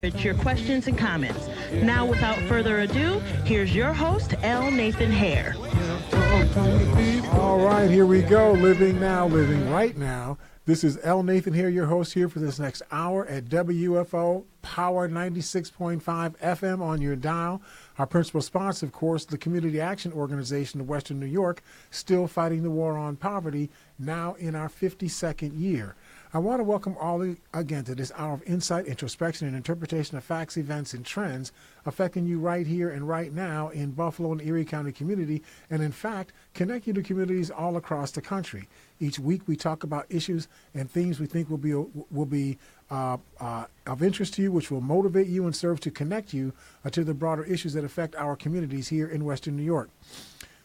It's your questions and comments. Now, without further ado, here's your host, L.nathan Hare. All right, here we go. Living now, living right now. This is L.nathan here, your host here for this next hour at WFO Power 96.5 FM on your dial. Our principal sponsor, of course, the Community Action Organization of Western New York, still fighting the war on poverty, now in our 52nd year. I want to welcome all again to this hour of insight, introspection, and interpretation of facts, events, and trends affecting you right here and right now in Buffalo and Erie County community, and in fact, connect you to communities all across the country. Each week we talk about issues and themes we think will be of interest to you, which will motivate you and serve to connect you to the broader issues that affect our communities here in Western New York.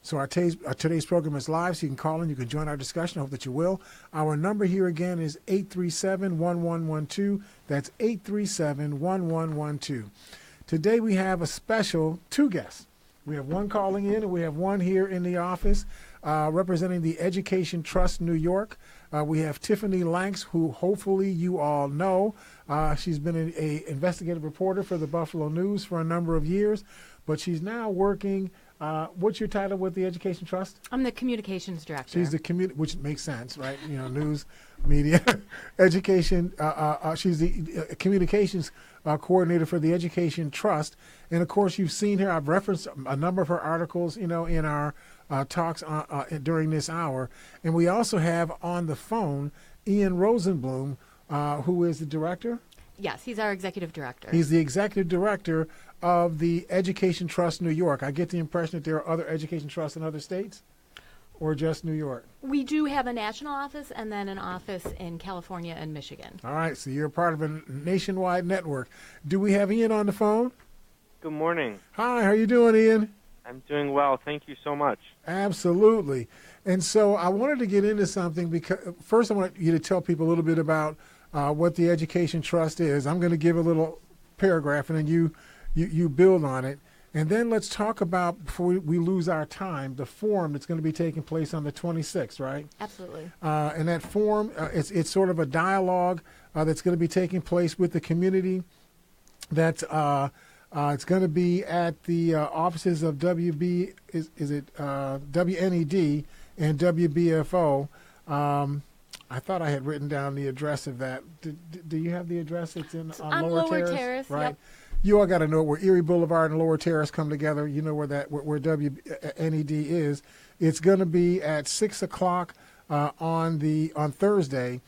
So our today's program is live, so you can call in. You can join our discussion. I hope that you will. Our number here again is 837-1112. That's 837-1112. Today we have a special two guests. We have one calling in, and we have one here in the office representing the Education Trust New York. We have Tiffany Lanks, who hopefully you all know. She's been an investigative reporter for the Buffalo News for a number of years, but she's now working. What's your title with the Education Trust? I'm the communications director. She's the which makes sense, right? You know, news, media, education. She's the communications coordinator for the Education Trust, and of course, you've seen her. I've referenced a number of her articles, in our talks during this hour, and we also have on the phone Ian Rosenblum, who is the director. Yes, he's our executive director. He's the executive director of the Education Trust New York. I get the impression that there are other education trusts in other states, or just New York? We do have a national office and then an office in California and Michigan. All right, so you're part of a nationwide network. Do we have Ian on the phone? Good morning. Hi, how you doing, Ian? I'm doing well. Thank you so much. Absolutely. And so I wanted to get into something because first I want you to tell people a little bit about what the Education Trust is. I'm going to give a little paragraph and then you build on it. And then let's talk about, before we lose our time, the forum that's going to be taking place on the 26th, right? Absolutely. And that forum, it's sort of a dialogue that's going to be taking place with the community. It's going to be at the offices of WNED and WBFO. I thought I had written down the address of that. Do you have the address? It's on Lower Terrace, right? Yep. You all got to know where Erie Boulevard and Lower Terrace come together. You know where WNED is. It's going to be at 6:00 on Thursday,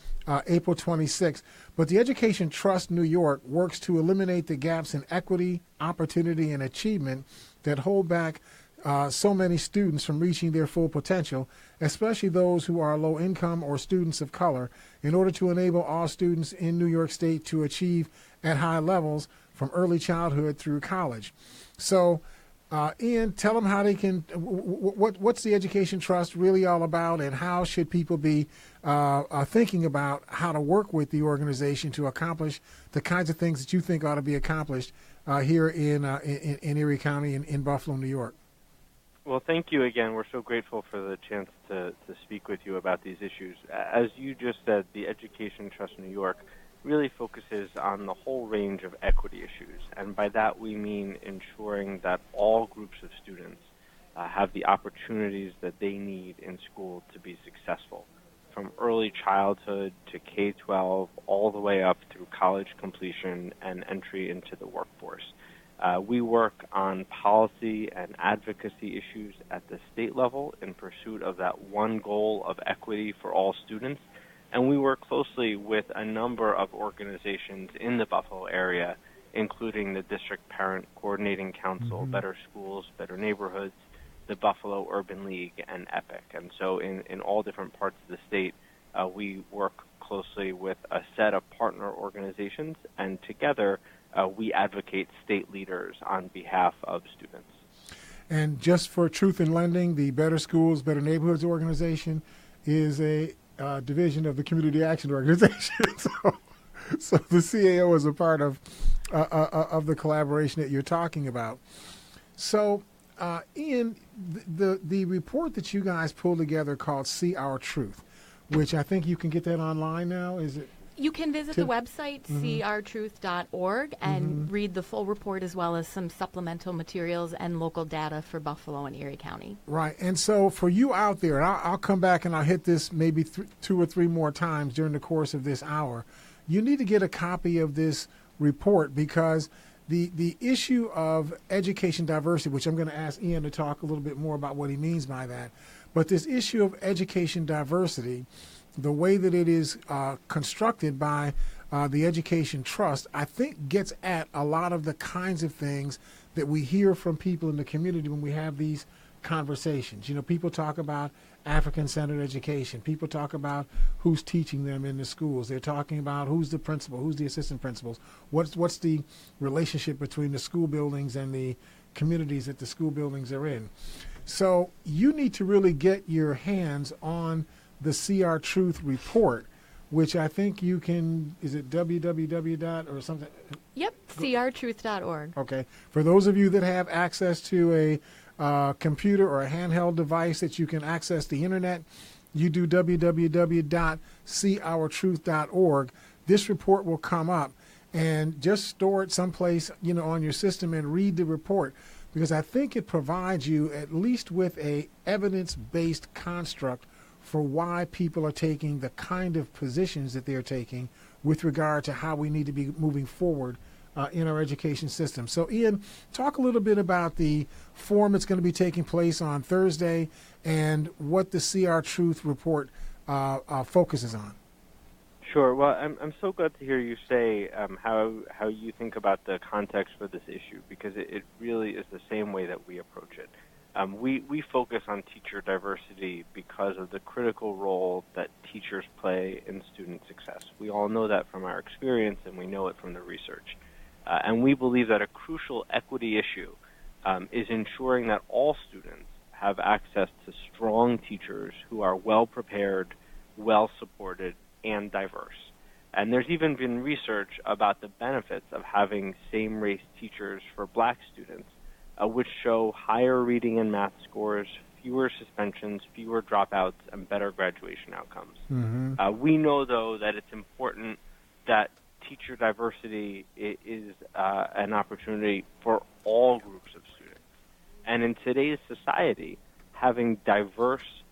April 26th. But the Education Trust New York works to eliminate the gaps in equity, opportunity, and achievement that hold back so many students from reaching their full potential, especially those who are low income or students of color, in order to enable all students in New York State to achieve at high levels from early childhood through college. So, Ian, tell them how they can, what's the Education Trust really all about, and how should people be thinking about how to work with the organization to accomplish the kinds of things that you think ought to be accomplished here in Erie County in Buffalo, New York. Well, thank you again. We're so grateful for the chance to speak with you about these issues. As you just said, the Education Trust New York really focuses on the whole range of equity issues. And by that, we mean ensuring that all groups of students have the opportunities that they need in school to be successful, from early childhood to K-12, all the way up through college completion and entry into the workforce. We work on policy and advocacy issues at the state level in pursuit of that one goal of equity for all students. And we work closely with a number of organizations in the Buffalo area, including the District Parent Coordinating Council, Better Schools, Better Neighborhoods, the Buffalo Urban League, and EPIC. And so in all different parts of the state, we work closely with a set of partner organizations, and together we advocate state leaders on behalf of students. And just for Truth in Lending, the Better Schools, Better Neighborhoods organization is a division of the Community Action Organization. So the CAO is a part of the collaboration that you're talking about. So, Ian, the report that you guys pulled together called See Our Truth, which I think you can get that online now, is it? You can visit the website, crtruth.org, and read the full report as well as some supplemental materials and local data for Buffalo and Erie County. Right. And so for you out there, and I'll come back and I'll hit this maybe 2 or 3 more times during the course of this hour, you need to get a copy of this report, because the issue of education diversity, which I'm going to ask Ian to talk a little bit more about what he means by that, but this issue of education diversity, the way that it is constructed by the Education Trust, I think gets at a lot of the kinds of things that we hear from people in the community when we have these conversations. You know, people talk about African-centered education. People talk about who's teaching them in the schools. They're talking about who's the principal, who's the assistant principals, what's the relationship between the school buildings and the communities that the school buildings are in. So you need to really get your hands on the CR Truth report, which I think you can, is it www. or something? Yep, crtruth.org. Okay. For those of you that have access to a computer or a handheld device that you can access the internet, you do www.courtruth.org. This report will come up, and just store it someplace, you know, on your system and read the report, because I think it provides you at least with a evidence-based construct for why people are taking the kind of positions that they're taking with regard to how we need to be moving forward in our education system. So, Ian, talk a little bit about the forum that's going to be taking place on Thursday and what the CR Truth report focuses on. Sure. Well, I'm so glad to hear you say how you think about the context for this issue, because it really is the same way that we approach it. We focus on teacher diversity because of the critical role that teachers play in student success. We all know that from our experience, and we know it from the research. And we believe that a crucial equity issue is ensuring that all students have access to strong teachers who are well-prepared, well-supported, and diverse. And there's even been research about the benefits of having same-race teachers for black students, which show higher reading and math scores, fewer suspensions, fewer dropouts, and better graduation outcomes. We know, though, that it's important that teacher diversity is an opportunity for all groups of students. And in today's society, having diverse,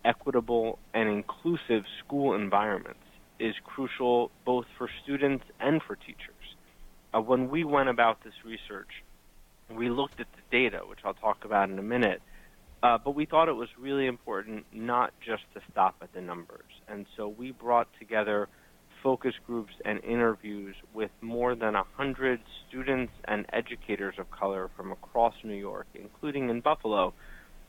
equitable, and inclusive school environments is crucial both for students and for teachers. When we went about this research, we looked at the data, which I'll talk about in a minute, but we thought it was really important not just to stop at the numbers. And so we brought together focus groups and interviews with more than 100 students and educators of color from across New York, including in Buffalo,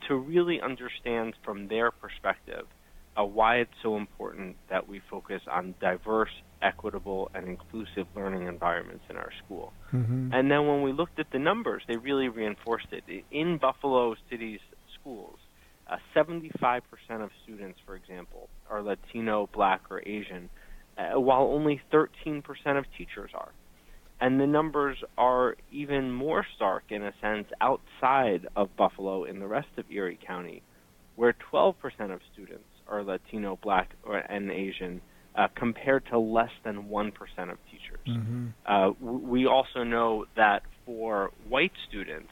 to really understand from their perspective why it's so important that we focus on diverse, equitable, and inclusive learning environments in our school. And then when we looked at the numbers, they really reinforced it. In Buffalo City's schools, 75% of students, for example, are Latino, Black, or Asian, while only 13% of teachers are. And the numbers are even more stark, in a sense, outside of Buffalo in the rest of Erie County, where 12% of students are Latino, Black, and Asian, compared to less than 1% of teachers. We also know that for white students,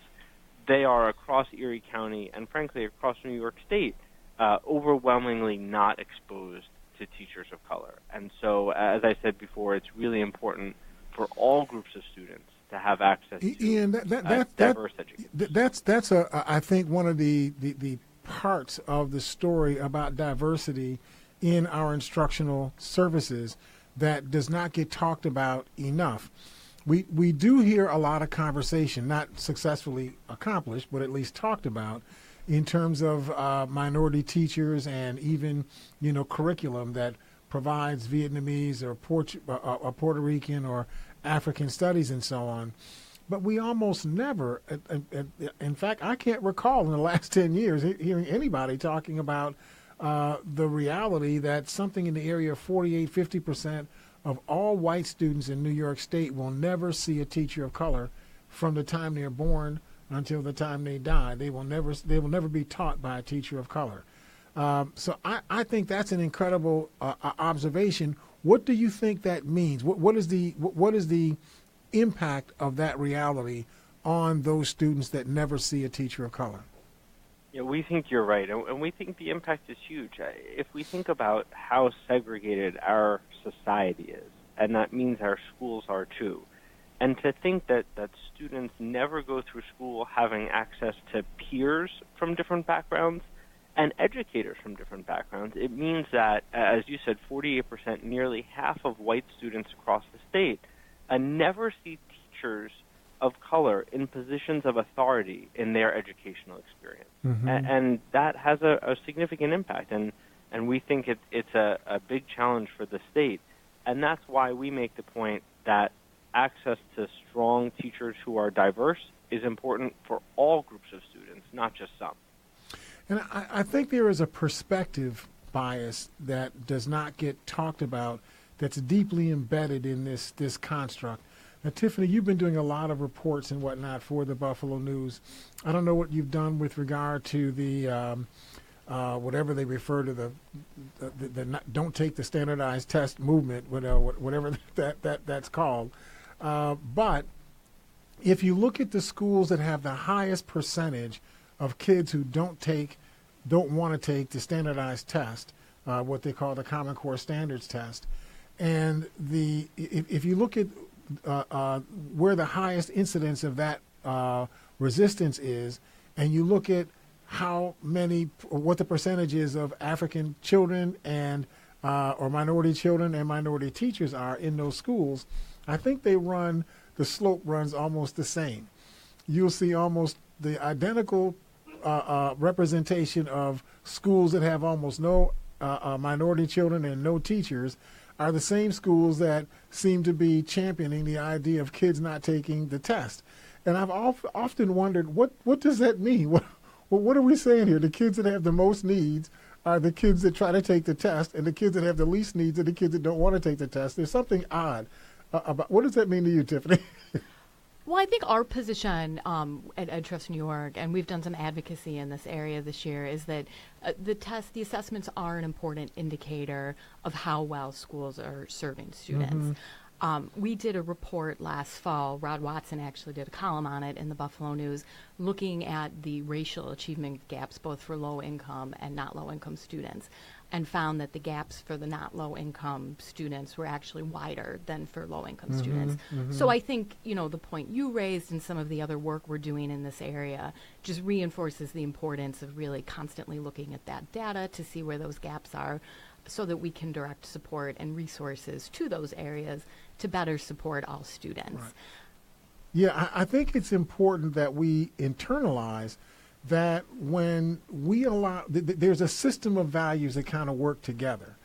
they are across Erie County and, frankly, across New York State, overwhelmingly not exposed to teachers of color. And so, as I said before, it's really important for all groups of students to have access to Ian, diverse education. That's I think one of the parts of the story about diversity in our instructional services that does not get talked about enough. We do hear a lot of conversation, not successfully accomplished, but at least talked about, in terms of minority teachers and even, you know, curriculum that provides Vietnamese or Puerto Rican or African studies and so on. But we almost never, in fact, I can't recall in the last 10 years hearing anybody talking about the reality that something in the area of 48, 50% of all white students in New York State will never see a teacher of color from the time they're born until the time they die. They will never be taught by a teacher of color. So I think that's an incredible observation. What do you think that means? What is the impact of that reality on those students that never see a teacher of color? Yeah, we think you're right, and we think the impact is huge. If we think about how segregated our society is, and that means our schools are too, and to think that students never go through school having access to peers from different backgrounds and educators from different backgrounds, it means that, as you said, 48%, nearly half of white students across the state, never see teachers of color in positions of authority in their educational experience. Mm-hmm. And that has a significant impact, and we think it's a big challenge for the state. And that's why we make the point that access to strong teachers who are diverse is important for all groups of students, not just some. And I think there is a perspective bias that does not get talked about that's deeply embedded in this construct. Now, Tiffany, you've been doing a lot of reports and whatnot for the Buffalo News. I don't know what you've done with regard to the whatever they refer to the don't take the standardized test movement, whatever that's called. But if you look at the schools that have the highest percentage of kids who don't want to take the standardized test, what they call the Common Core Standards test, and if you look at where the highest incidence of that resistance is, and you look at what the percentage is of African children and or minority children and minority teachers are in those schools, I think the slope runs almost the same. You'll see almost the identical representation of schools that have almost no minority children and no teachers are the same schools that seem to be championing the idea of kids not taking the test. And I've often wondered, what does that mean? What are we saying here? The kids that have the most needs are the kids that try to take the test, and the kids that have the least needs are the kids that don't want to take the test. There's something odd about. What does that mean to you, Tiffany? Well, I think our position at Trust New York, and we've done some advocacy in this area this year, is that the assessments are an important indicator of how well schools are serving students. Mm-hmm. We did a report last fall. Rod Watson actually did a column on it in the Buffalo News, looking at the racial achievement gaps both for low-income and not low-income students, and found that the gaps for the not low-income students were actually wider than for low-income students. Mm-hmm. So I think, the point you raised and some of the other work we're doing in this area just reinforces the importance of really constantly looking at that data to see where those gaps are so that we can direct support and resources to those areas to better support all students. Right. Yeah, I think it's important that we internalize that when we allow, there's a system of values that kind of work together.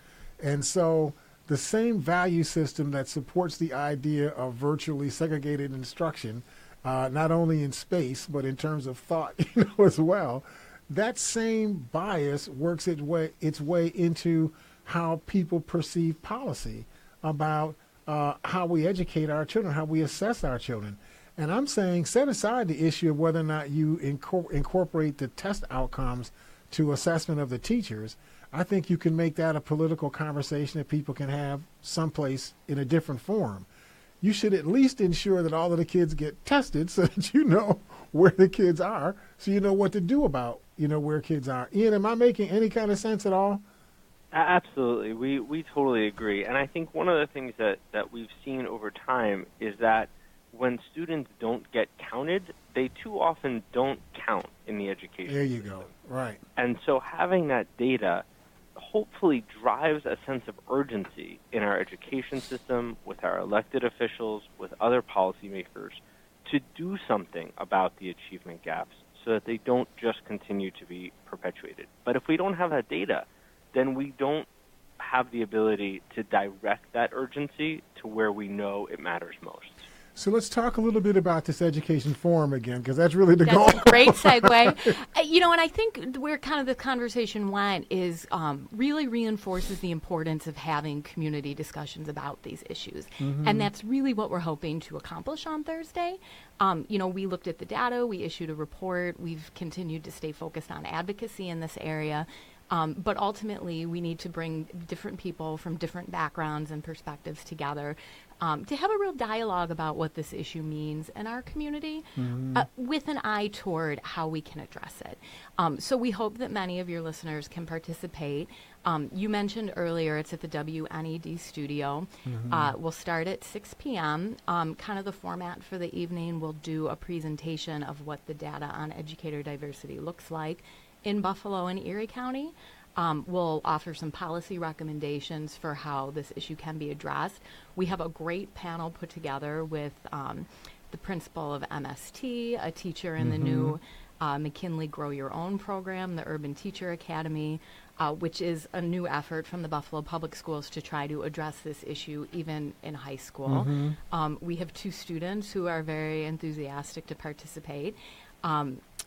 And so the same value system that supports the idea of virtually segregated instruction, not only in space, but in terms of thought as well, that same bias works its way into how people perceive policy about how we educate our children, how we assess our children. And I'm saying set aside the issue of whether or not you incorporate the test outcomes to assessment of the teachers. I think you can make that a political conversation that people can have someplace in a different form. You should at least ensure that all of the kids get tested so that you know where the kids are, so you know what to do about, where kids are. Ian, am I making any kind of sense at all? Absolutely. We totally agree. And I think one of the things that we've seen over time is that when students don't get counted, they too often don't count in the education There you system. go. Right. And so having that data hopefully drives a sense of urgency in our education system, with our elected officials, with other policymakers, to do something about the achievement gaps so that they don't just continue to be perpetuated. But if we don't have that data, then we don't have the ability to direct that urgency to where we know it matters most. So let's talk a little bit about this education forum again, because that's really the goal. That's a great segue. And I think where kind of the conversation went is really reinforces the importance of having community discussions about these issues. Mm-hmm. And that's really what we're hoping to accomplish on Thursday. We looked at the data, we issued a report, we've continued to stay focused on advocacy in this area. But ultimately, we need to bring different people from different backgrounds and perspectives together to have a real dialogue about what this issue means in our community with an eye toward how we can address it. So we hope that many of your listeners can participate. You mentioned earlier it's at the WNED studio. We'll start at 6 p.m. Kind of the format for the evening, we'll do a presentation of what the data on educator diversity looks like in Buffalo and Erie County. We'll offer some policy recommendations for how this issue can be addressed. We have a great panel put together with the principal of MST, a teacher in the new McKinley Grow Your Own program, the Urban Teacher Academy, which is a new effort from the Buffalo Public Schools to try to address this issue even in high school. We have 2 students who are very enthusiastic to participate.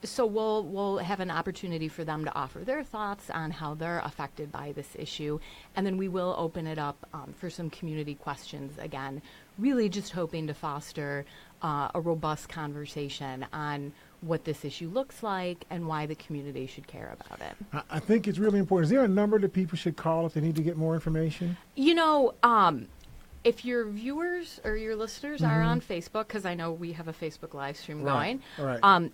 So we'll have an opportunity for them to offer their thoughts on how they're affected by this issue, and then we will open it up for some community questions again, really just hoping to foster a robust conversation on what this issue looks like and why the community should care about it. I think it's really important. Is there a number that people should call if they need to get more information? You know, if your viewers or your listeners are on Facebook, because I know we have a Facebook live stream going,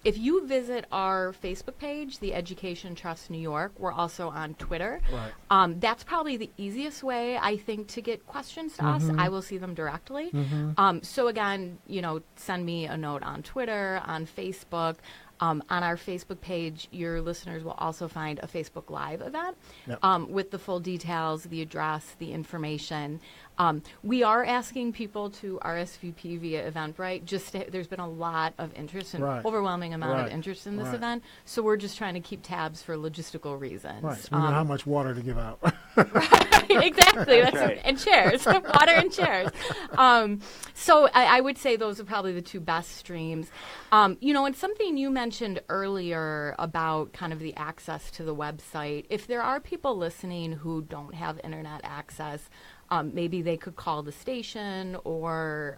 if you visit our Facebook page, the Education Trust New York, we're also on Twitter. That's probably the easiest way, I think, to get questions to us. I will see them directly. So again, you know, send me a note on Twitter, on Facebook. On our Facebook page, your listeners will also find a Facebook Live event with the full details, the address, the information. We are asking people to RSVP via Eventbrite. There's been a lot of interest, an overwhelming amount of interest in this event, so we're just trying to keep tabs for logistical reasons. So we know how much water to give out. Exactly. And chairs, water and chairs. So I would say those are probably the 2 best streams. You know, and something you mentioned earlier about kind of the access to the website. If there are people listening who don't have internet access, maybe they could call the station or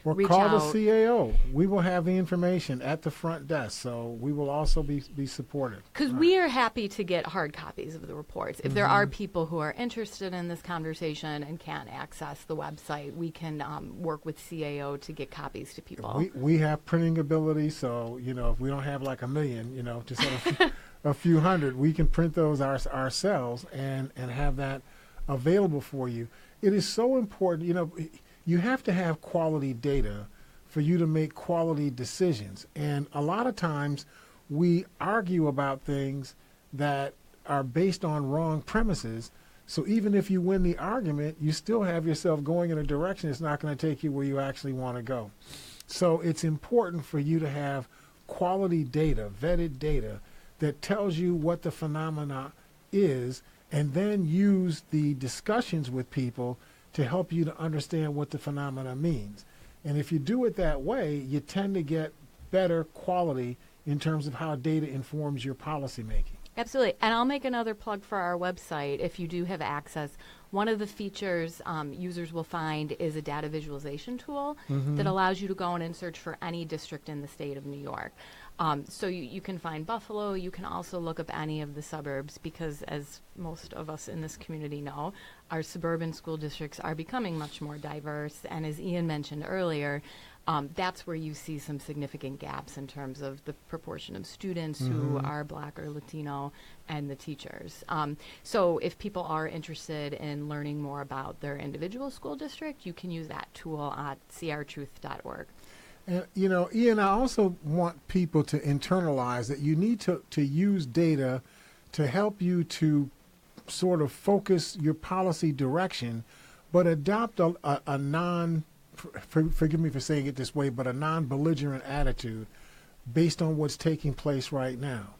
reach call out. the CAO. We will have the information at the front desk, so we will also be supportive. Because we are happy to get hard copies of the reports. If there are people who are interested in this conversation and can't access the website, we can work with CAO to get copies to people. We have printing ability, so, you know, if we don't have like 1 million, you know, just a few hundred, we can print those ourselves and have that available for you. It is so important. You know, you have to have quality data for you to make quality decisions. And a lot of times we argue about things that are based on wrong premises. So even if you win the argument, you still have yourself going in a direction that's not going to take you where you actually want to go. So it's important for you to have quality data, vetted data, that tells you what the phenomena is, and then use the discussions with people to help you to understand what the phenomena means. And if you do it that way, you tend to get better quality in terms of how data informs your policy making. Absolutely. And I'll make another plug for our website. If you do have access, one of the features users will find is a data visualization tool that allows you to go in and search for any district in the state of New York. So you can find Buffalo. You can also look up any of the suburbs because, as most of us in this community know, our suburban school districts are becoming much more diverse. And as Ian mentioned earlier, that's where you see some significant gaps in terms of the proportion of students who are Black or Latino and the teachers. So if people are interested in learning more about their individual school district, you can use that tool at crtruth.org. And, you know, Ian, I also want people to internalize that you need to use data to help you to sort of focus your policy direction, but adopt a forgive me for saying it this way, but a non-belligerent attitude based on what's taking place right now.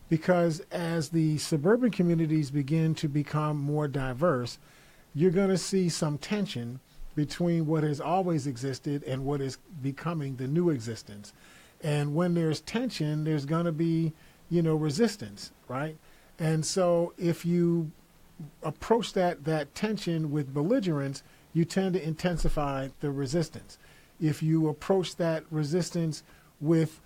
Because as the suburban communities begin to become more diverse, you're going to see some tension between what has always existed and what is becoming the new existence. And when there's tension, there's going to be, you know, resistance, right? And so if you approach that tension with belligerence, you tend to intensify the resistance. If you approach that resistance with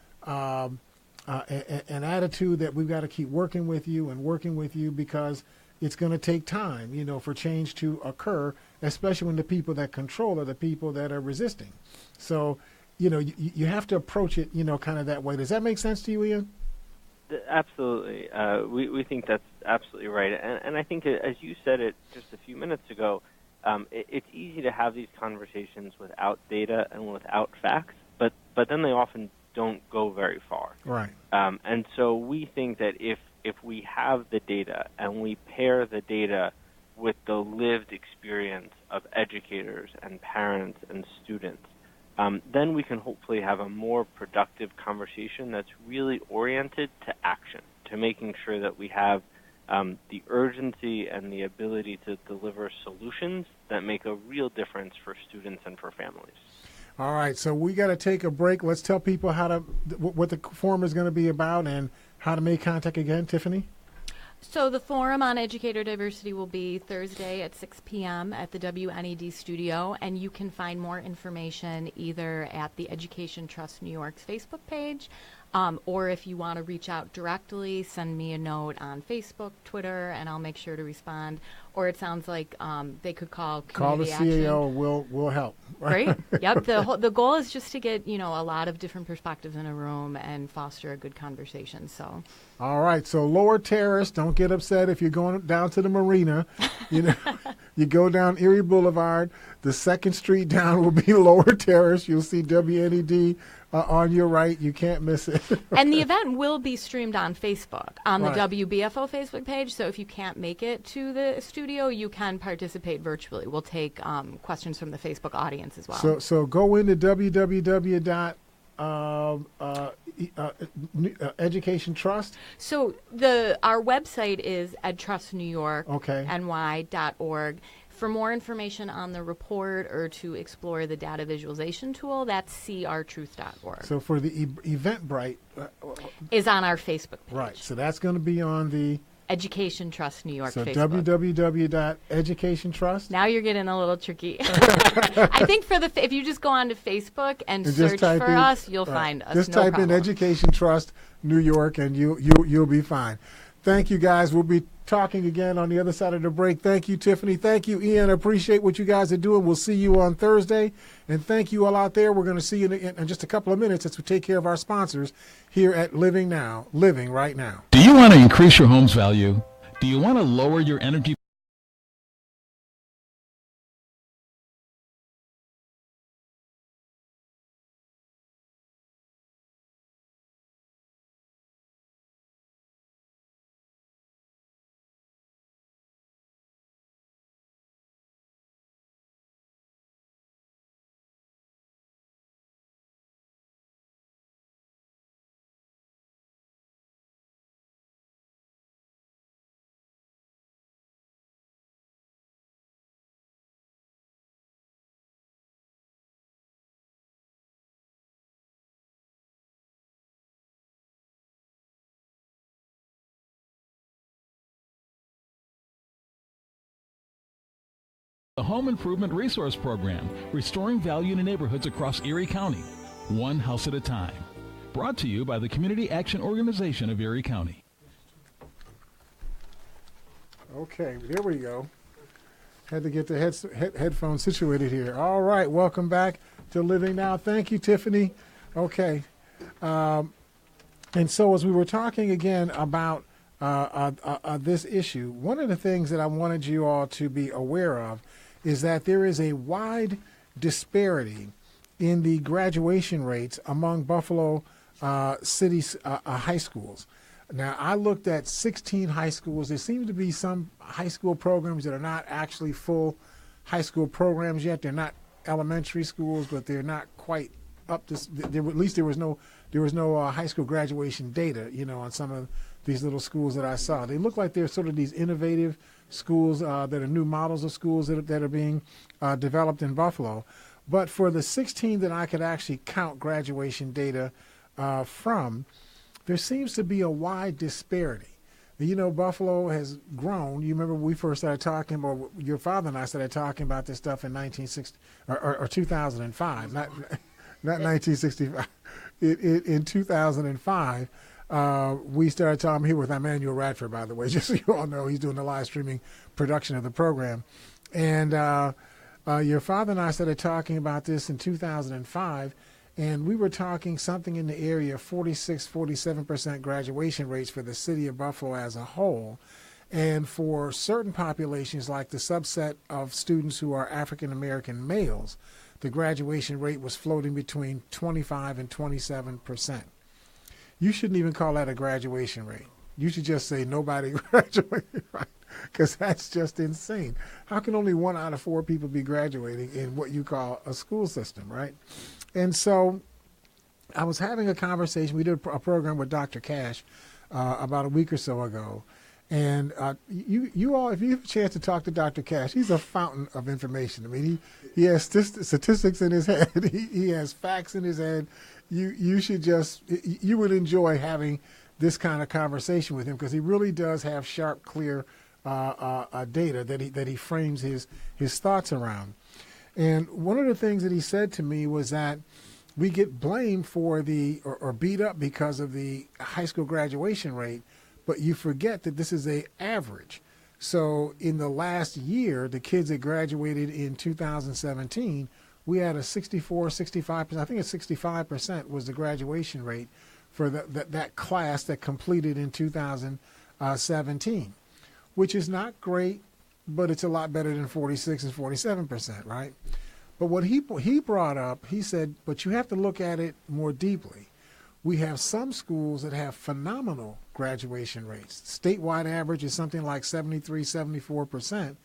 an attitude that we've got to keep working with you because it's going to take time, for change to occur, especially when the people that control are the people that are resisting. So, you have to approach it, kind of that way. Does that make sense to you, Ian? Absolutely. We think that's absolutely right. And I think, as you said it just a few minutes ago, it's easy to have these conversations without data and without facts, but then they often don't go very far. Right. And so we think that if we have the data and we pair the data with the lived experience of educators and parents and students, then we can hopefully have a more productive conversation that's really oriented to action, to making sure that we have the urgency and the ability to deliver solutions that make a real difference for students and for families. All right, so we got to take a break. Let's tell people what the forum is going to be about and how to make contact again, Tiffany. So the Forum on Educator Diversity will be Thursday at 6 p.m. at the WNED studio, and you can find more information either at the Education Trust New York's Facebook page, or if you want to reach out directly, send me a note on Facebook, Twitter, and I'll make sure to respond. Or it sounds like they could call Community Call the CAO. Action. We'll help. Great. Yep. The goal is just to get a lot of different perspectives in a room and foster a good conversation. So. All right. So Lower Terrace. Don't get upset if you're going down to the marina. You go down Erie Boulevard. The 2nd Street down will be Lower Terrace. You'll see WNED on your right. You can't miss it. And the event will be streamed on Facebook, on the Right. WBFO Facebook page. So if you can't make it to the studio, you can participate virtually. We'll take questions from the Facebook audience as well. So go into www. Education Trust. So our website is edtrustnewyork.ny.org. For more information on the report or to explore the data visualization tool, that's crtruth.org. So for the Eventbrite, is on our Facebook page. right. So that's going to be on the Education Trust New York so Facebook. www.educationtrust. Now you're getting a little tricky. I think if you just go on to Facebook and search for us, you'll find us. Just no type problem. in Education Trust New York, and you'll be fine. Thank you, guys. We'll be talking again on the other side of the break. Thank you, Tiffany. Thank you, Ian. I appreciate what you guys are doing. We'll see you on Thursday. And thank you all out there. We're going to see you in just a couple of minutes as we take care of our sponsors here at Living Right Now. Do you want to increase your home's value? Do you want to lower your energy? The Home Improvement Resource Program, restoring value in neighborhoods across Erie County, one house at a time. Brought to you by the Community Action Organization of Erie County. Okay, there we go. Had to get the headphones situated here. All right, welcome back to Living Now. Thank you, Tiffany. Okay. And so as we were talking again about this issue, one of the things that I wanted you all to be aware of is that there is a wide disparity in the graduation rates among Buffalo City's high schools. Now, I looked at 16 high schools. There seems to be some high school programs that are not actually full high school programs yet. They're not elementary schools, but they're not quite up to. At least there was no high school graduation data, on some of these little schools that I saw. They look like they're sort of these innovative schools that are new models of schools that are being developed in Buffalo. But for the 16 that I could actually count graduation data from, there seems to be a wide disparity. Buffalo has grown. You remember we first started talking about, your father and I started talking about this stuff in 1960 or 2005, not 1965. In 2005, we started talking. I'm here with Emmanuel Radford, by the way, just so you all know. He's doing the live streaming production of the program. And your father and I started talking about this in 2005, and we were talking something in the area of 46, 47% graduation rates for the city of Buffalo as a whole. And for certain populations, like the subset of students who are African American males, the graduation rate was floating between 25 and 27%. You shouldn't even call that a graduation rate. You should just say nobody graduated, right? Because that's just insane. How can only 1 out of 4 people be graduating in what you call a school system, right? And so I was having a conversation. We did a program with Dr. Cash about a week or so ago. And you all, if you have a chance to talk to Dr. Cash, he's a fountain of information. I mean, he has statistics in his head. He has facts in his head. You should just, you would enjoy having this kind of conversation with him because he really does have sharp, clear data that he frames his thoughts around. And one of the things that he said to me was that we get blamed for or beat up because of the high school graduation rate, but you forget that this is an average. So in the last year, the kids that graduated in 2017, we had a 64, 65%, I think it's 65% was the graduation rate for that class that completed in 2017, which is not great, but it's a lot better than 46 and 47%, right? But what he brought up, he said, but you have to look at it more deeply. We have some schools that have phenomenal graduation rates. Statewide average is something like 73, 74%.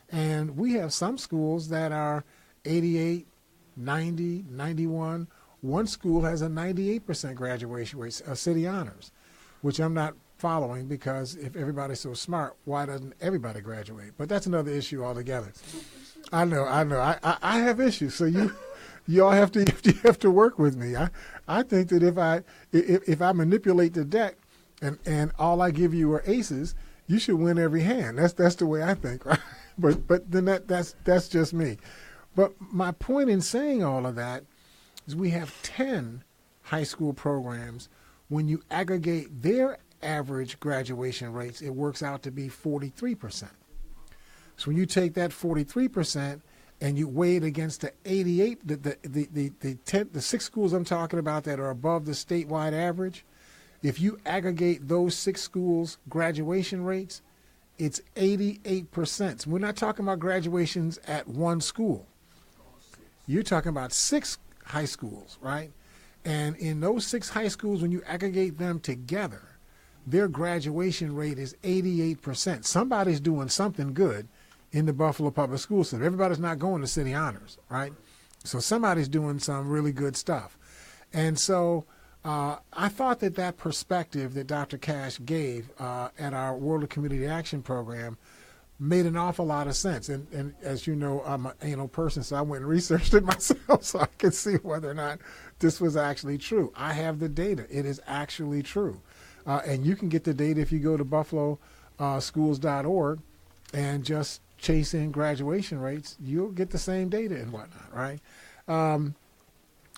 And we have some schools that are 88, 90, 91. One school has a 98% graduation rate, City Honors, which I'm not following because if everybody's so smart, why doesn't everybody graduate? But that's another issue altogether. I know. I have issues. So you all have to work with me. I think that if I manipulate the deck and all I give you are aces, you should win every hand. That's the way I think, right? But then that's just me. But my point in saying all of that is we have 10 high school programs. When you aggregate their average graduation rates, it works out to be 43%. So when you take that 43% and you weigh it against the 88, the 6 schools I'm talking about that are above the statewide average, if you aggregate those 6 schools' graduation rates, it's 88%. So we're not talking about graduations at one school. You're talking about 6 high schools, right? And in those 6 high schools, when you aggregate them together, their graduation rate is 88%. Somebody's doing something good in the Buffalo Public School System. Everybody's not going to City Honors, right? So somebody's doing some really good stuff. And so I thought that perspective that Dr. Cash gave at our World of Community Action program made an awful lot of sense. And as you know, I'm an anal person, so I went and researched it myself so I could see whether or not this was actually true. I have the data. It is actually true. And you can get the data if you go to buffaloschools.org and just chase in graduation rates. You'll get the same data and whatnot, right?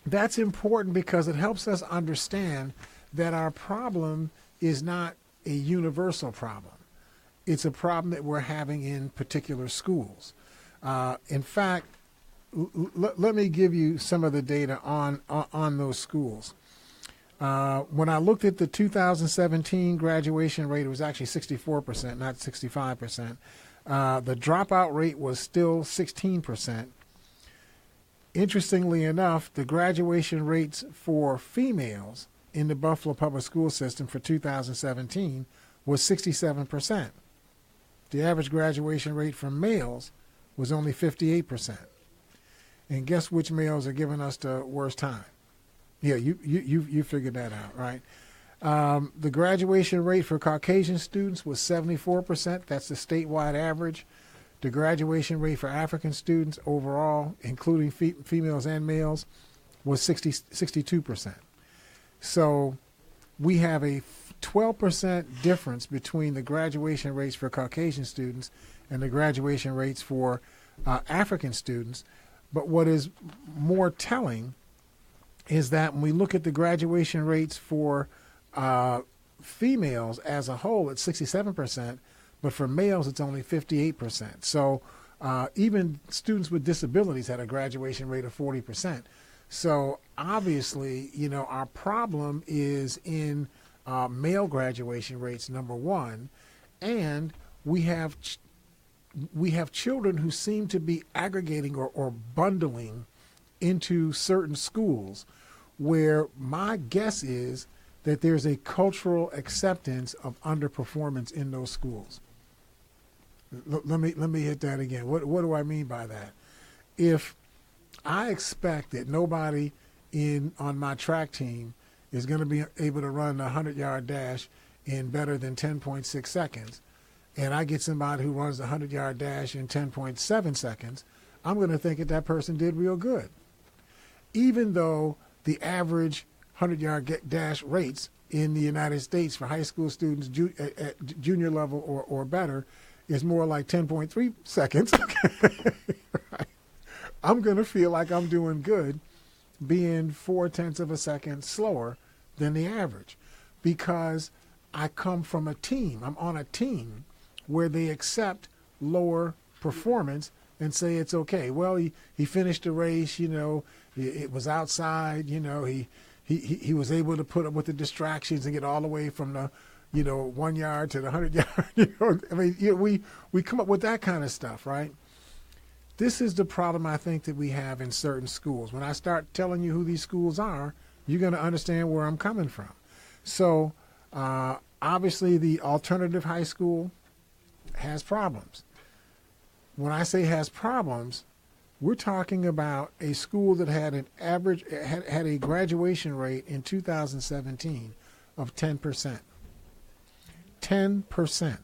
That's important because it helps us understand that our problem is not a universal problem. It's a problem that we're having in particular schools. In fact, let me give you some of the data on those schools. When I looked at the 2017 graduation rate, it was actually 64%, not 65%. The dropout rate was still 16%. Interestingly enough, the graduation rates for females in the Buffalo Public School System for 2017 was 67%. The average graduation rate for males was only 58%. And guess which males are giving us the worst time? Yeah, you figured that out, right? The graduation rate for Caucasian students was 74%. That's the statewide average. The graduation rate for African students overall, including females and males, was 62%. So we have a 12% difference between the graduation rates for Caucasian students and the graduation rates for African students. But what is more telling is that when we look at the graduation rates for females as a whole, it's 67%, but for males, it's only 58%. So even students with disabilities had a graduation rate of 40%. So obviously, our problem is in male graduation rates, number one, and we have children who seem to be aggregating or bundling into certain schools, where my guess is that there's a cultural acceptance of underperformance in those schools. Let me hit that again. What do I mean by that? If I expect that nobody on my track team is going to be able to run a 100-yard dash in better than 10.6 seconds, and I get somebody who runs the 100-yard dash in 10.7 seconds, I'm going to think that person did real good. Even though the average 100-yard dash rates in the United States for high school students at junior level or better is more like 10.3 seconds, right? I'm going to feel like I'm doing good being 0.4 of a second slower than the average, because I come from a team. I'm on a team where they accept lower performance and say it's okay. Well, he finished the race, it was outside, he was able to put up with the distractions and get all the way from the 1 yard to the 100 yard. We come up with that kind of stuff, right? This is the problem I think that we have in certain schools. When I start telling you who these schools are, you're going to understand where I'm coming from. So obviously the alternative high school has problems. When I say has problems, we're talking about a school that had an average, had a graduation rate in 2017 of 10%. 10%.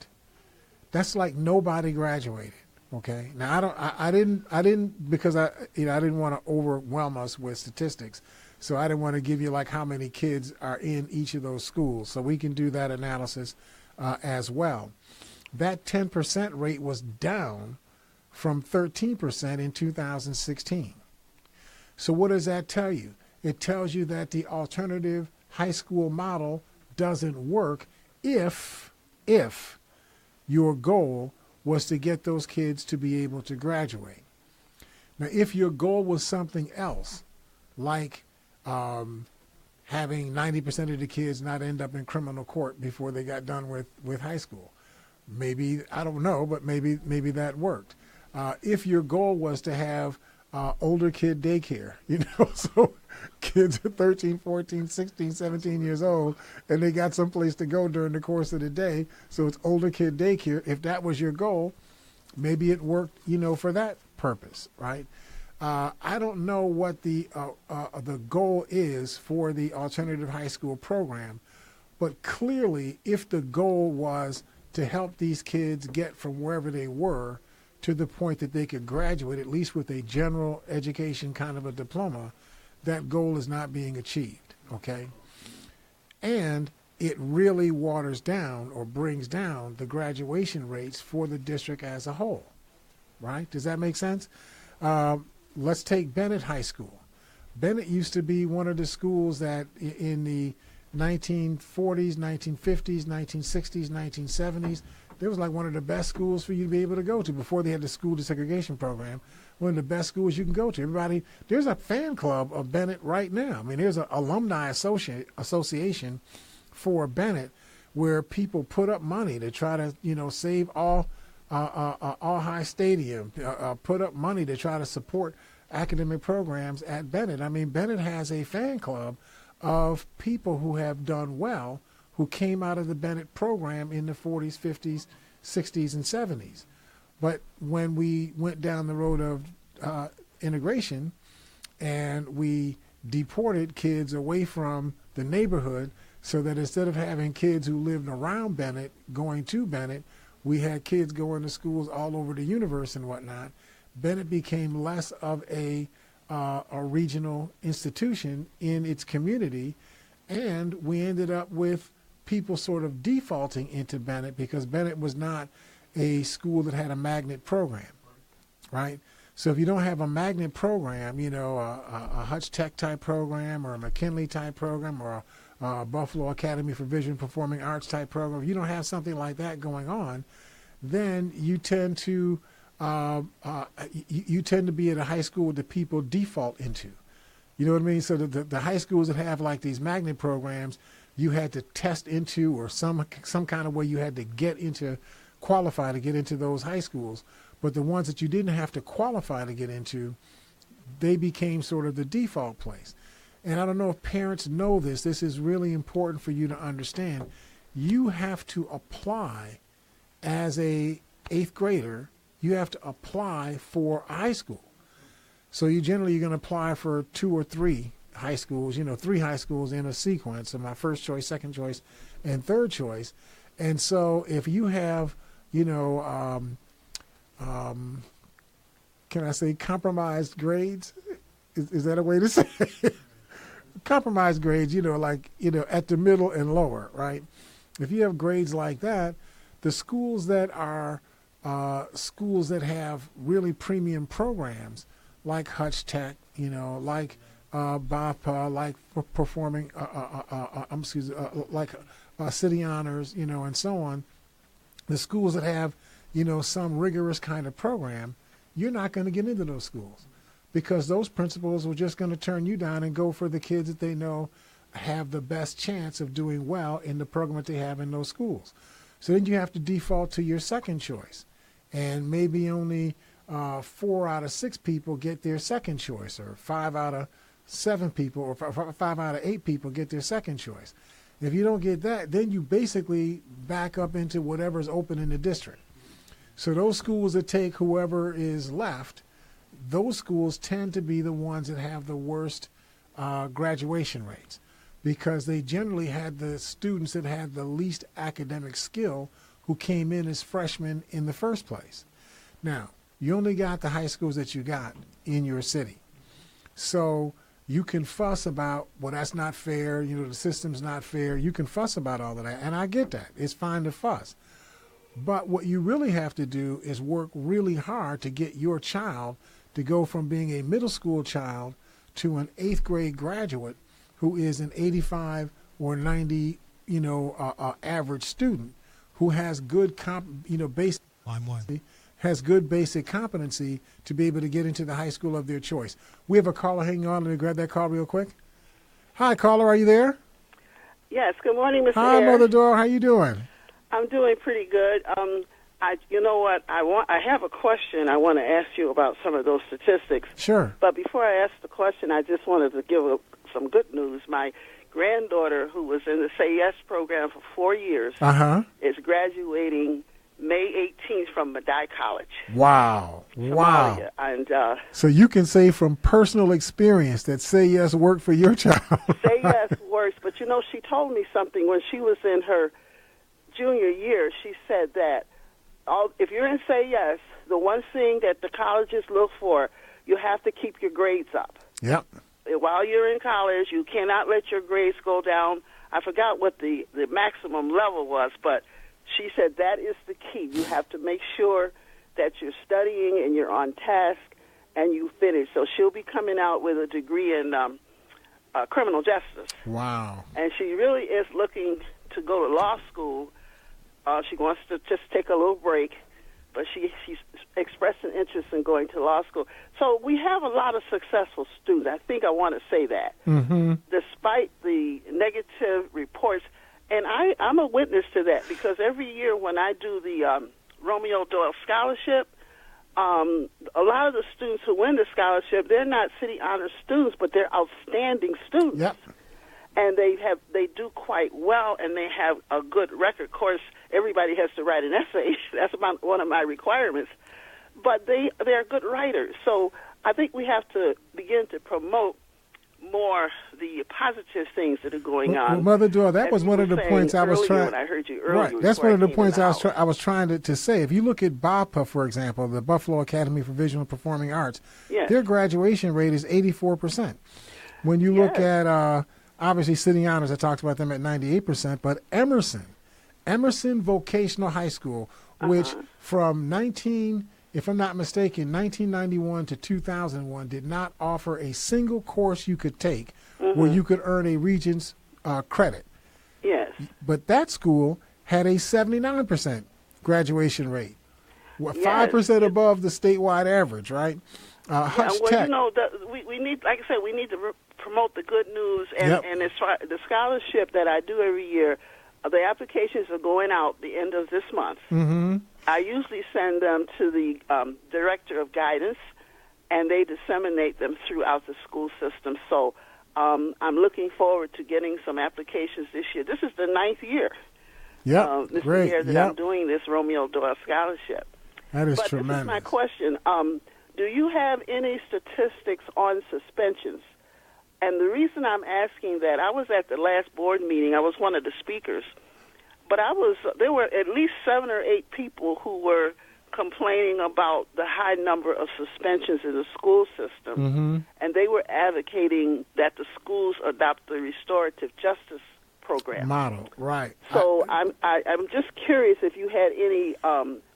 That's like nobody graduated. Okay. Now I didn't because I didn't want to overwhelm us with statistics, so I didn't want to give you like how many kids are in each of those schools. So we can do that analysis as well. That 10% rate was down from 13% in 2016. So what does that tell you? It tells you that the alternative high school model doesn't work if your goal was to get those kids to be able to graduate. Now, if your goal was something else, like having 90% of the kids not end up in criminal court before they got done with high school, maybe, I don't know, but maybe that worked. If your goal was to have older kid daycare, so kids are 13, 14, 16, 17 years old, and they got someplace to go during the course of the day, so it's older kid daycare. If that was your goal, maybe it worked, for that purpose, right? I don't know what the goal is for the alternative high school program, but clearly if the goal was to help these kids get from wherever they were to the point that they could graduate, at least with a general education kind of a diploma, that goal is not being achieved, okay? And it really waters down or brings down the graduation rates for the district as a whole, right? Does that make sense? Let's take Bennett High School. Bennett used to be one of the schools that in the 1940s, 1950s, 1960s, 1970s, it was like one of the best schools for you to be able to go to before they had the school desegregation program. One of the best schools you can go to. There's a fan club of Bennett right now. I mean, there's an alumni association for Bennett where people put up money to try to, save all high stadium, put up money to try to support academic programs at Bennett. I mean, Bennett has a fan club of people who have done well, who came out of the Bennett program in the 40s, 50s, 60s, and 70s. But when we went down the road of integration and we deported kids away from the neighborhood so that instead of having kids who lived around Bennett going to Bennett, we had kids going to schools all over the universe and whatnot, Bennett became less of a regional institution in its community, and we ended up with people sort of defaulting into Bennett because Bennett was not a school that had a magnet program, right? So if you don't have a magnet program, a Hutch Tech type program or a McKinley type program or a Buffalo Academy for Visual and Performing Arts type program, if you don't have something like that going on, then you tend to be at a high school that people default into. You know what I mean? So the high schools that have like these magnet programs, you had to test into, or some kind of way you had to qualify to get into those high schools. But the ones that you didn't have to qualify to get into, they became sort of the default place. And I don't know if parents know this. This is really important for you to understand. You have to apply as a 8th grader. You have to apply for high school. So you're going to apply for 2 or 3 high schools, 3 high schools in a sequence of my first choice, second choice, and third choice. And so if you have, can I say compromised grades? Is that a way to say it? Compromised grades, at the middle and lower, right? If you have grades like that, the schools that are schools that have really premium programs like Hutch Tech, like BAPA, like performing, like City Honors, and so on. The schools that have, some rigorous kind of program, you're not going to get into those schools because those principals are just going to turn you down and go for the kids that they know have the best chance of doing well in the program that they have in those schools. So then you have to default to your second choice, and maybe only 4 out of 6 people get their second choice, or 5 out of 7 people, or 5 out of 8 people get their second choice. If you don't get that, then you basically back up into whatever's open in the district. So those schools that take whoever is left, those schools tend to be the ones that have the worst graduation rates, because they generally had the students that had the least academic skill who came in as freshmen in the first place. Now, you only got the high schools that you got in your city. So you can fuss about, well, that's not fair, the system's not fair. You can fuss about all of that, and I get that. It's fine to fuss. But what you really have to do is work really hard to get your child to go from being a middle school child to an 8th grade graduate who is an 85 or 90, average student who has good basic. Line 1. Has good basic competency to be able to get into the high school of their choice. We have a caller hanging on. Let me grab that call real quick. Hi, caller. Are you there? Yes. Good morning, Mr. Hi, Hare. Mother Dora. How you doing? I'm doing pretty good. You know what? I have a question. I want to ask you about some of those statistics. Sure. But before I ask the question, I just wanted to give some good news. My granddaughter, who was in the Say Yes program for 4 years, is graduating May 18th from Medaille College. Wow. Somalia. And so you can say from personal experience that Say Yes worked for your child. Say Yes works, but she told me something when she was in her junior year. She said that if you're in Say Yes, the one thing that the colleges look for, you have to keep your grades up. Yep. While you're in college, you cannot let your grades go down. I forgot what the maximum level was, but she said that is the key. You have to make sure that you're studying and you're on task and you finish. So she'll be coming out with a degree in criminal justice. Wow. And she really is looking to go to law school. She wants to just take a little break, but she's expressed an interest in going to law school. So we have a lot of successful students. I think I want to say that. Mm-hmm. Despite the negative reports. And I'm a witness to that, because every year when I do the Romeo Doyle Scholarship, a lot of the students who win the scholarship, they're not City Honor students, but they're outstanding students. Yep. And they do quite well, and they have a good record. Of course, everybody has to write an essay. That's one of my requirements. But they're good writers. So I think we have to begin to promote more the positive things that are going on. Well, Mother Dora, that was one of the points I was trying. When I heard you earlier, right, that's one of the points I was trying to say. If you look at BAPA, for example, the Buffalo Academy for Visual and Performing Arts, yes, their graduation rate is 84%. When you look at obviously City Honors, I talked about them at 98%, but Emerson Vocational High School, which from if I'm not mistaken, 1991 to 2001 did not offer a single course you could take where you could earn a Regents credit. Yes. But that school had a 79% graduation rate, 5% above the statewide average, right? Hutch Tech. We need, like I said, we need to promote the good news, and as far the scholarship that I do every year, the applications are going out the end of this month. Mm-hmm. I usually send them to the director of guidance, and they disseminate them throughout the school system. So I'm looking forward to getting some applications this year. This is the 9th year. Yeah, this great. year that I'm doing this Romeo Doyle Scholarship. That is but tremendous. This is my question. Do you have any statistics on suspensions? And the reason I'm asking that, I was at the last board meeting. I was one of the speakers. But there were at least 7 or 8 people who were complaining about the high number of suspensions in the school system. And they were advocating that the schools adopt the restorative justice program. Model, right. So I'm just curious if you had any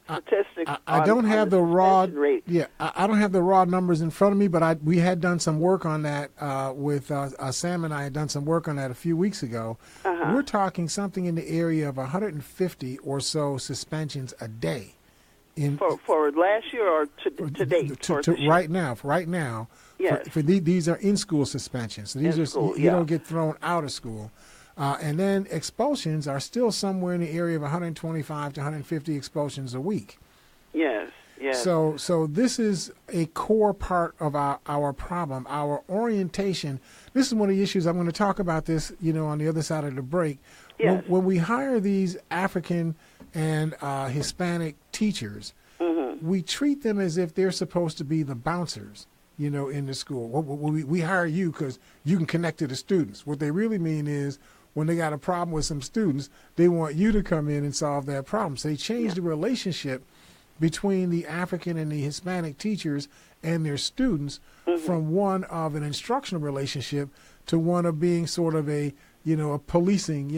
statistics. I don't have the raw rate. Yeah, I don't have the raw numbers in front of me, but we had done some work on that with Sam and I had done some work on that a few weeks ago. We're talking something in the area of 150 or so suspensions a day. For last year or to date? Right now. Yes. These are in-school suspensions. So these you don't get thrown out of school. And then expulsions are still somewhere in the area of 125 to 150 expulsions a week. Yes, yes. So this is a core part of our problem, our orientation. This is one of the issues I'm going to talk about this, on the other side of the break. Yes. When we hire these African and Hispanic teachers, we treat them as if they're supposed to be the bouncers, in the school. We hire you because you can connect to the students. What they really mean is, when they got a problem with some students, they want you to come in and solve that problem. So they changed the relationship between the African and the Hispanic teachers and their students from one of an instructional relationship to one of being sort of a policing,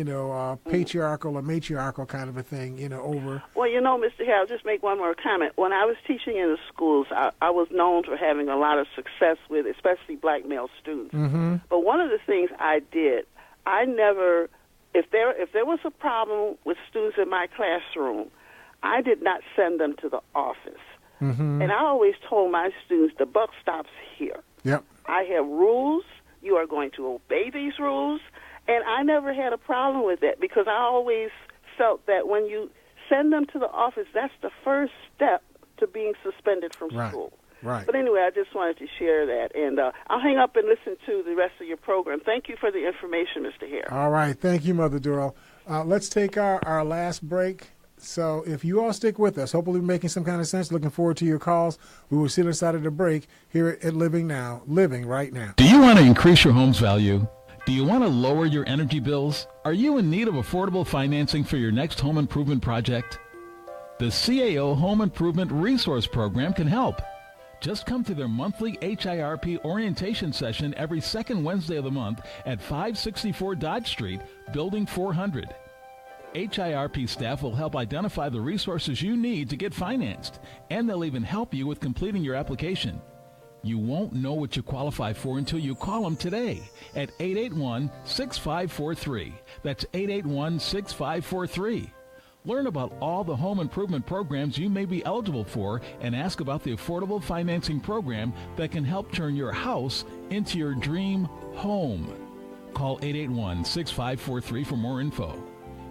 patriarchal or matriarchal kind of a thing, over. Well, Mr. Hare, I'll just make one more comment. When I was teaching in the schools, I was known for having a lot of success with especially black male students. But one of the things I did, I never, if there was a problem with students in my classroom, I did not send them to the office. And I always told my students, the buck stops here. Yep. I have rules. You are going to obey these rules. And I never had a problem with that because I always felt that when you send them to the office, that's the first step to being suspended from school. Right. But anyway, I just wanted to share that. And I'll hang up and listen to the rest of your program. Thank you for the information, Mr. Hare. All right. Thank you, Mother Doyle. Let's take our last break. So if you all stick with us, hopefully we're making some kind of sense. Looking forward to your calls. We will sit inside of the break here at Living Right Now. Do you want to increase your home's value? Do you want to lower your energy bills? Are you in need of affordable financing for your next home improvement project? The CAO Home Improvement Resource Program can help. Just come to their monthly HIRP orientation session every second Wednesday of the month at 564 Dodge Street, Building 400. HIRP staff will help identify the resources you need to get financed, and they'll even help you with completing your application. You won't know what you qualify for until you call them today at 881-6543. That's 881-6543. Learn about all the home improvement programs you may be eligible for and ask about the affordable financing program that can help turn your house into your dream home. Call 881-6543 for more info.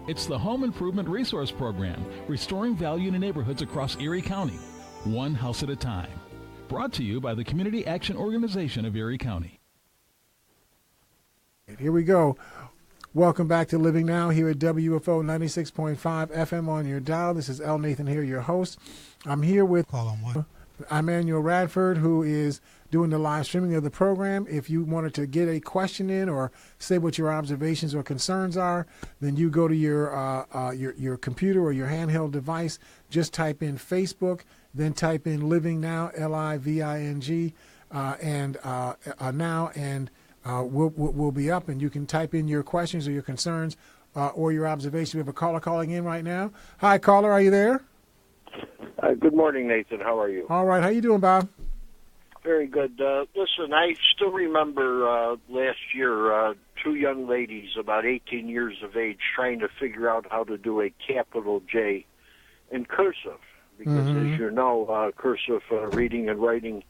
It's the Home Improvement Resource Program, restoring value to neighborhoods across Erie County, one house at a time. Brought to you by the Community Action Organization of Erie County. Here we go. Welcome back to Living Now here at WFO 96.5 FM on your dial. This is L.nathan here, your host. I'm here with Emmanuel Radford, who is doing the live streaming of the program. If you wanted to get a question in or say what your observations or concerns are, then you go to your computer or your handheld device. Just type in Facebook, then type in Living Now, LIVING, and now, and we'll be up, and you can type in your questions or your concerns or your observations. We have a caller calling in right now. Hi, caller, are you there? Good morning, Nathan. How are you? All right. How you doing, Bob? Very good. Listen, I still remember last year two young ladies about 18 years of age trying to figure out how to do a capital J in cursive. Because, as you know, cursive reading and writing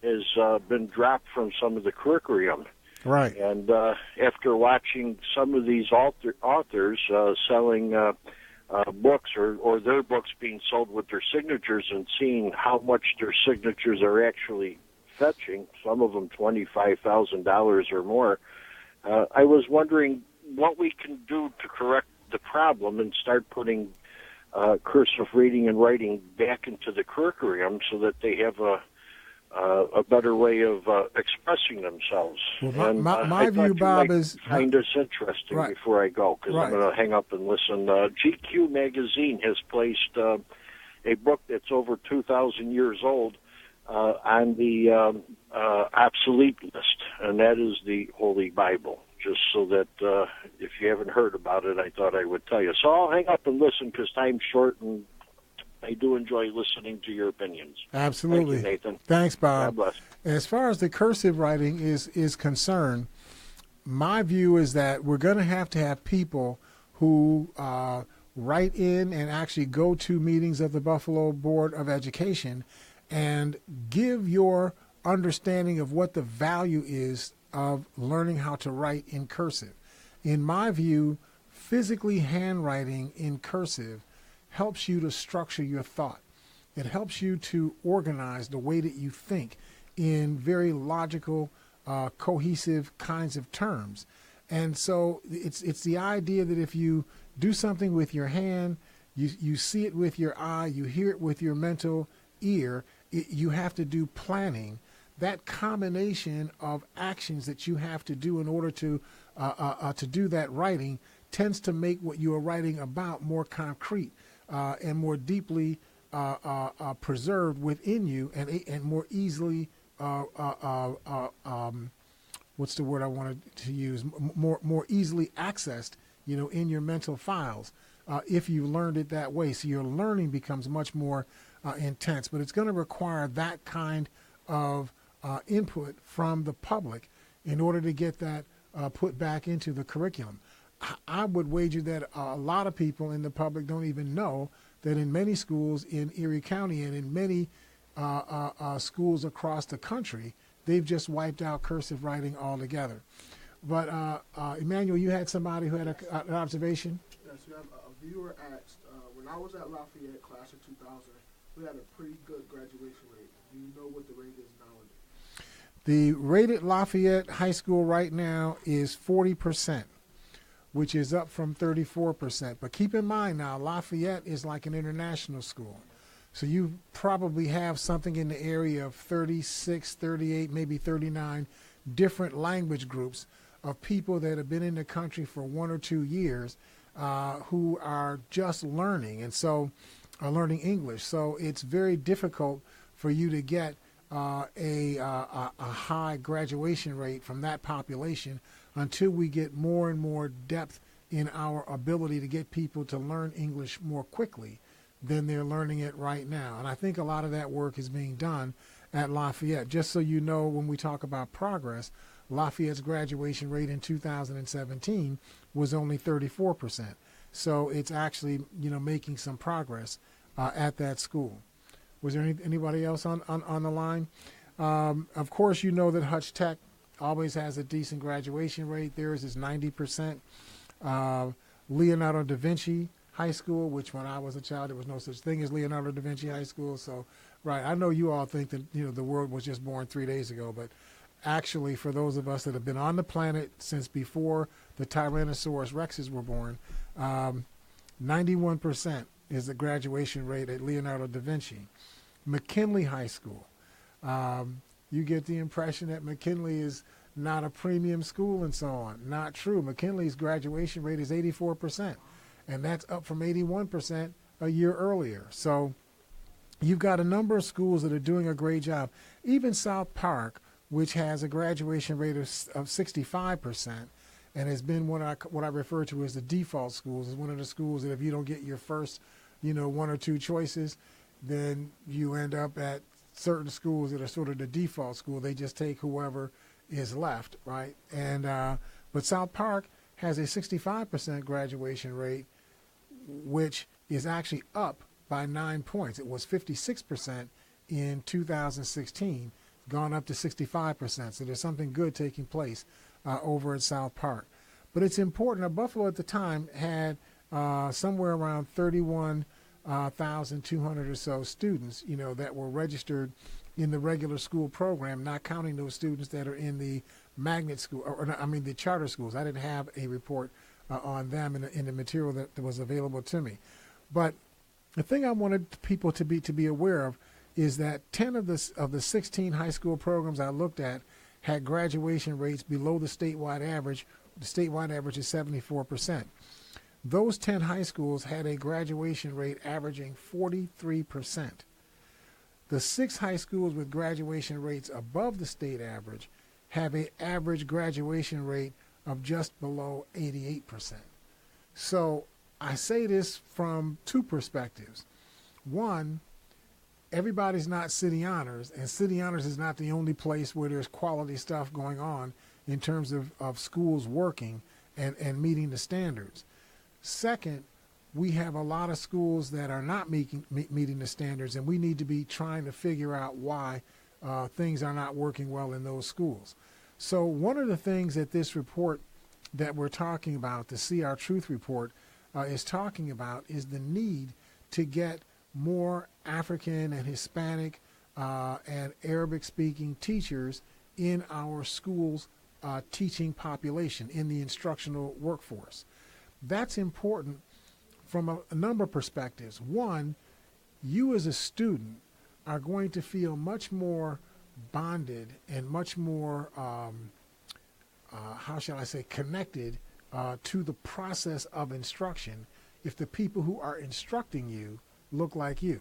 has been dropped from some of the curriculum. Right. And after watching some of these authors selling books or their books being sold with their signatures and seeing how much their signatures are actually fetching, some of them $25,000 or more, I was wondering what we can do to correct the problem and start putting cursive reading and writing back into the curriculum so that they have a better way of expressing themselves. Well, my I view, thought Bob, you might is find this interesting right. before I go, because Right. I'm going to hang up and listen. GQ magazine has placed a book that's over 2,000 years old on the obsolete list, and that is the Holy Bible. Just so that if you haven't heard about it, I thought I would tell you. So I'll hang up and listen because time's short, and I do enjoy listening to your opinions. Absolutely. Thank you, Nathan. Thanks, Bob. God bless. As far as the cursive writing is concerned, my view is that we're going to have people who write in and actually go to meetings of the Buffalo Board of Education and give your understanding of what the value is of learning how to write in cursive. In my view, physically handwriting in cursive helps you to structure your thought. It helps you to organize the way that you think in very logical, cohesive kinds of terms. And so it's the idea that if you do something with your hand, you see it with your eye, you hear it with your mental ear, you have to do planning. That combination of actions that you have to do in order to do that writing tends to make what you are writing about more concrete and more deeply preserved within you, and more easily what's the word I wanted to use? More easily accessed, in your mental files, if you learned it that way. So your learning becomes much more intense, but it's going to require that kind of input from the public in order to get that put back into the curriculum. I would wager that a lot of people in the public don't even know that in many schools in Erie County and in many schools across the country, they've just wiped out cursive writing altogether. But Emmanuel, you had somebody who had an observation? Yes, we have a viewer asked, when I was at Lafayette class of 2000, we had a pretty good graduation rate. Do you know what the rate is nowadays? The rate at Lafayette High School right now is 40%, which is up from 34%. But keep in mind now, Lafayette is like an international school. So you probably have something in the area of 36, 38, maybe 39 different language groups of people that have been in the country for 1 or 2 years who are just learning, and so are learning English. So it's very difficult for you to get a high graduation rate from that population until we get more and more depth in our ability to get people to learn English more quickly than they're learning it right now. And I think a lot of that work is being done at Lafayette. Just so you know, when we talk about progress, Lafayette's graduation rate in 2017 was only 34%. So it's actually, making some progress at that school. Was there anybody else on the line? Of course, you know that Hutch Tech always has a decent graduation rate. Theirs is 90%. Leonardo da Vinci High School, which when I was a child, there was no such thing as Leonardo da Vinci High School. So, right, I know you all think that, the world was just born 3 days ago, but actually for those of us that have been on the planet since before the Tyrannosaurus Rexes were born, 91% is the graduation rate at Leonardo da Vinci. McKinley High School. You get the impression that McKinley is not a premium school and so on. Not true. McKinley's graduation rate is 84%, and that's up from 81% a year earlier. So you've got a number of schools that are doing a great job. Even South Park, which has a graduation rate of 65%, and has been what I refer to as the default schools, is one of the schools that if you don't get your first, 1 or 2 choices, then you end up at certain schools that are sort of the default school. They just take whoever is left, right? And but South Park has a 65% graduation rate, which is actually up by 9 points. It was 56% in 2016, gone up to 65%. So there's something good taking place over at South Park. But it's important. Buffalo at the time had somewhere around 31,200 or so students, that were registered in the regular school program, not counting those students that are in the magnet school, the charter schools. I didn't have a report on them in the material that was available to me. But the thing I wanted people to be aware of is that 10 of the 16 high school programs I looked at had graduation rates below the statewide average. The statewide average is 74%. Those 10 high schools had a graduation rate averaging 43%. The 6 high schools with graduation rates above the state average have an average graduation rate of just below 88%. So I say this from two perspectives. One, everybody's not city honors, and city honors is not the only place where there's quality stuff going on in terms of schools working and meeting the standards. Second, we have a lot of schools that are not meeting the standards, and we need to be trying to figure out why things are not working well in those schools. So one of the things that this report that we're talking about, the See Our Truth report, is talking about is the need to get more African and Hispanic and Arabic-speaking teachers in our schools' teaching population, in the instructional workforce. That's important from a number of perspectives. One, you as a student are going to feel much more bonded and much more, connected to the process of instruction if the people who are instructing you look like you,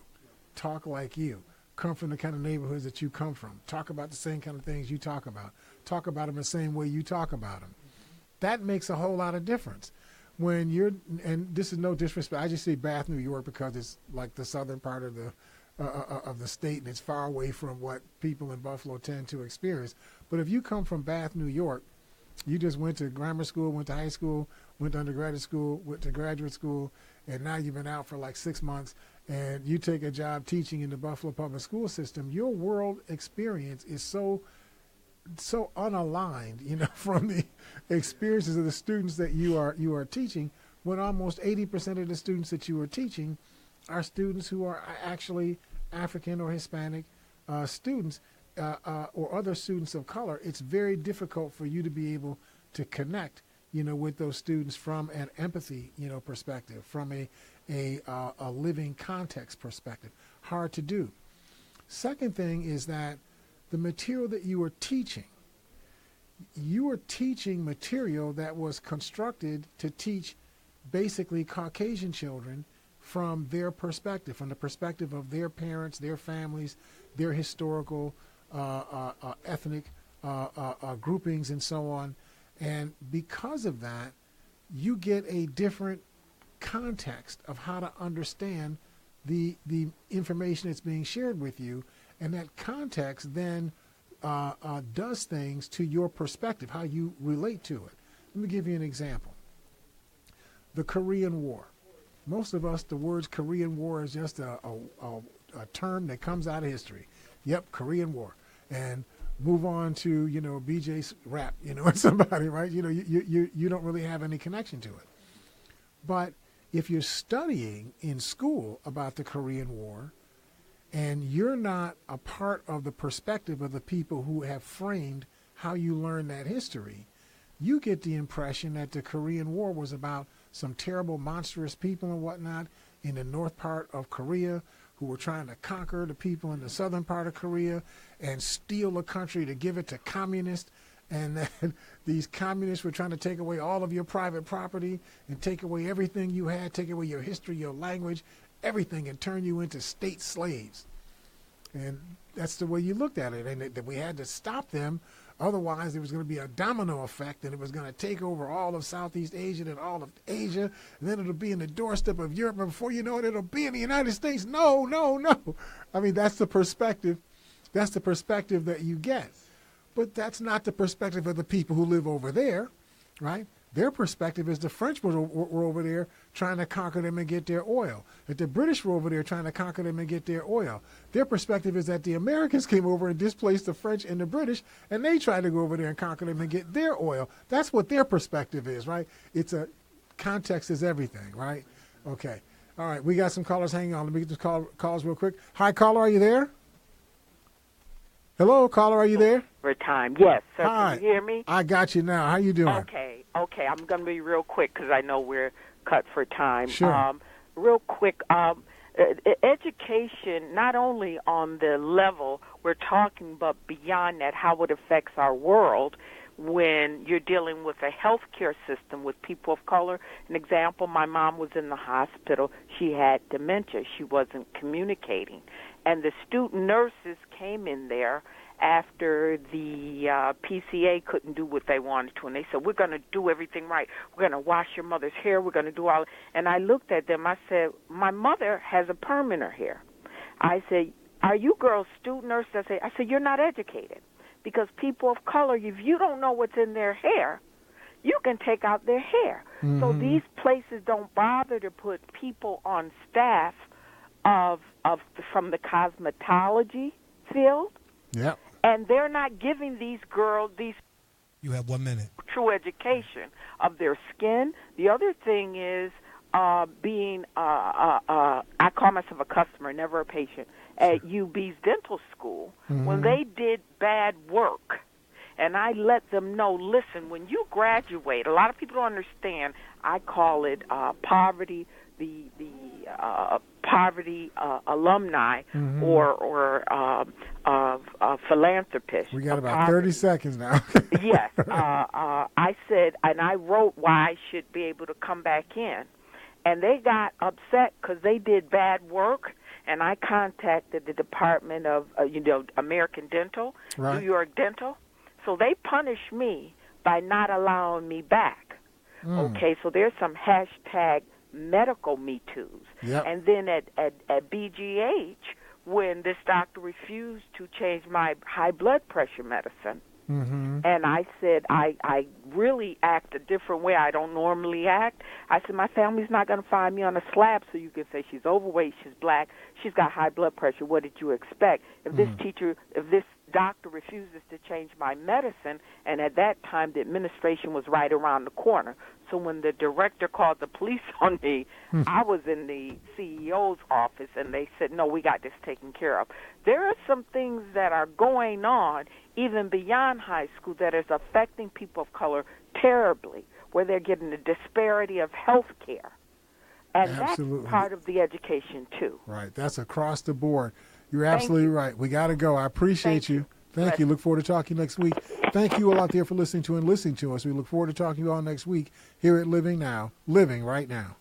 talk like you, come from the kind of neighborhoods that you come from, talk about the same kind of things you talk about them the same way you talk about them. That makes a whole lot of difference. When you're, and this is no disrespect, I just say Bath, New York, because it's like the southern part of the state, and it's far away from what people in Buffalo tend to experience. But if you come from Bath, New York, you just went to grammar school, went to high school, went to undergraduate school, went to graduate school, and now you've been out for like 6 months, and you take a job teaching in the Buffalo public school system, your world experience is so unaligned, from the experiences of the students that you are teaching, when almost 80% of the students that you are teaching are students who are actually African or Hispanic students or other students of color. It's very difficult for you to be able to connect, with those students from an empathy, perspective, from a living context perspective. Hard to do. Second thing is that the material that you are teaching material that was constructed to teach basically Caucasian children from their perspective, from the perspective of their parents, their families, their historical, ethnic groupings, and so on. And because of that, you get a different context of how to understand the information that's being shared with you. And that context then does things to your perspective, how you relate to it. Let me give you an example. The Korean War. Most of us, the words Korean War is just a term that comes out of history. Yep, Korean War. And move on to, BJ's rap, or somebody, right? You don't really have any connection to it. But if you're studying in school about the Korean War, and you're not a part of the perspective of the people who have framed how you learn that history, you get the impression that the Korean War was about some terrible, monstrous people and whatnot in the north part of Korea who were trying to conquer the people in the southern part of Korea and steal the country to give it to communists. And then these communists were trying to take away all of your private property and take away everything you had, take away your history, your language, everything, and turn you into state slaves. And that's the way you looked at it, and that we had to stop them Otherwise, there was going to be a domino effect, and it was going to take over all of Southeast Asia and all of Asia, and then it'll be in the doorstep of Europe, and before you know it, it'll be in the United States. No, no, no. I mean, that's the perspective. That's the perspective that you get. But that's not the perspective of the people who live over there, right? Their perspective is the French were over there trying to conquer them and get their oil. That the British were over there trying to conquer them and get their oil. Their perspective is that the Americans came over and displaced the French and the British, and they tried to go over there and conquer them and get their oil. That's what their perspective is, right? It's a context is everything, right? Okay. All right. We got some callers hanging on. Let me get the calls real quick. Hi, caller. Are you there? Hello, caller. Are you there? For time. Yes, sir. Hi. Can you hear me? I got you now. How you doing? Okay. I'm going to be real quick because I know we're cut for time. Sure. Real quick, education, not only on the level we're talking, but beyond that, how it affects our world when you're dealing with a healthcare system with people of color. An example, my mom was in the hospital. She had dementia. She wasn't communicating. And the student nurses came in there after the PCA couldn't do what they wanted to, and they said, we're going to do everything right. We're going to wash your mother's hair. We're going to do all. And I looked at them. I said, my mother has a perm in her hair. I said, are you girls student nurses? I said, you're not educated, because people of color, if you don't know what's in their hair, you can take out their hair. Mm-hmm. So these places don't bother to put people on staff from the cosmetology field. Yep. And they're not giving these girls You have 1 minute. True education of their skin. The other thing is being, I call myself a customer, never a patient, at UB's dental school. Mm-hmm. When they did bad work, and I let them know, listen, when you graduate, a lot of people don't understand, I call it poverty, the poverty alumni, mm-hmm. or philanthropists. We got about 30 seconds now. Yes. I said, and I wrote why I should be able to come back in. And they got upset because they did bad work, and I contacted the Department of, American Dental, right. New York Dental. So they punished me by not allowing me back. Okay, so there's some hashtag medical Me Toos. Yep. And then at BGH, when this doctor refused to change my high blood pressure medicine, mm-hmm. and I said, I really act a different way. I don't normally act. I said, my family's not going to find me on a slab so you can say she's overweight, she's black, she's got high blood pressure. What did you expect? If this doctor refuses to change my medicine, and at that time the administration was right around the corner. So when the director called the police on me, I was in the CEO's office, and they said, no, we got this taken care of. There are some things that are going on even beyond high school that is affecting people of color terribly, where they're getting the disparity of health care. And Absolutely. That's part of the education, too. Right. That's across the board. You're absolutely right. We got to go. I appreciate you. Thank you. Look forward to talking next week. Thank you all out there for listening to us. We look forward to talking to you all next week here at Living Now, Living Right Now.